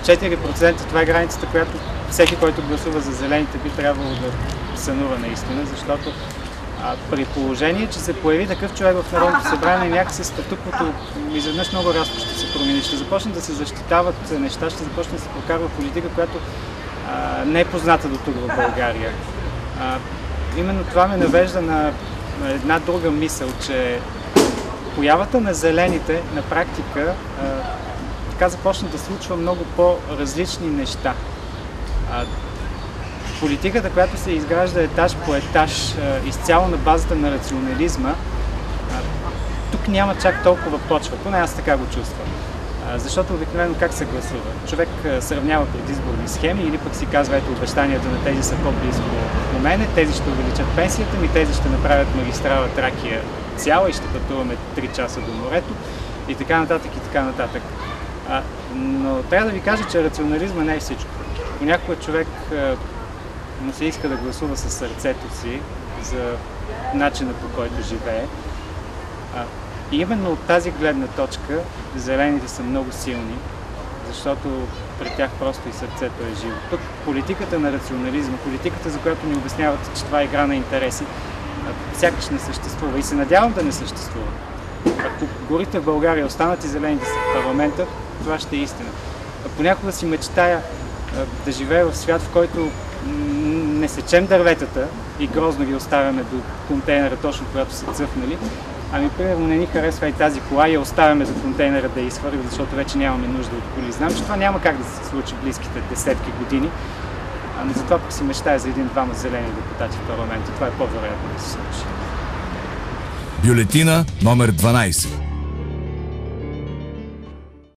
4% това е границата, която всеки, който гласува за зелените, би трябвало да сънува наистина, защото при положение, че се появи такъв човек в Народното събрание, някакси статуквото изведнъж много рязко ще се промени. Ще започне да се защитават неща, ще започне да се прокарва политика, която не е позната до тук в България. Именно това ме навежда на една друга мисъл, че появата на зелените на практика така започна да случва много по-различни неща. Политиката, която се изгражда етаж по етаж, изцяло на базата на рационализма, тук няма чак толкова почва, поне аз така го чувствам. Защото обикновено как се гласува? Човек сравнява предизборни схеми или пък си казва, ето обещанията на тези са по-близко до мене, тези ще увеличат пенсията ми, тези ще направят магистрала Тракия цяла и ще пътуваме 3 часа до морето и така нататък и така нататък. Но трябва да ви кажа, че рационализма не е всичко. Понякога човек му се иска да гласува със сърцето си за начина, по който живее. И именно от тази гледна точка зелените са много силни, защото при тях просто и сърцето е живо. Тук политиката на рационализма, политиката, за която ни обясняват, че това е игра на интереси, сякаш не съществува и се надявам да не съществува. Ако горите в България останат и зелените са в парламента, това ще е истина. Понякога си мечтая да живея в свят, в който не сечем дърветата и грозно ги оставяме до контейнера, точно когато са цъфнали. Ами, примерно, не ни харесва и тази кола и я оставяме до контейнера да я изхвърлим, защото вече нямаме нужда от коли. Знам, че това няма как да се случи близките десетки години, но затова пък си мечтая за един-двама зелени депутати в парламента. Това е по-вероятно да се случи. Бюлетина номер 12.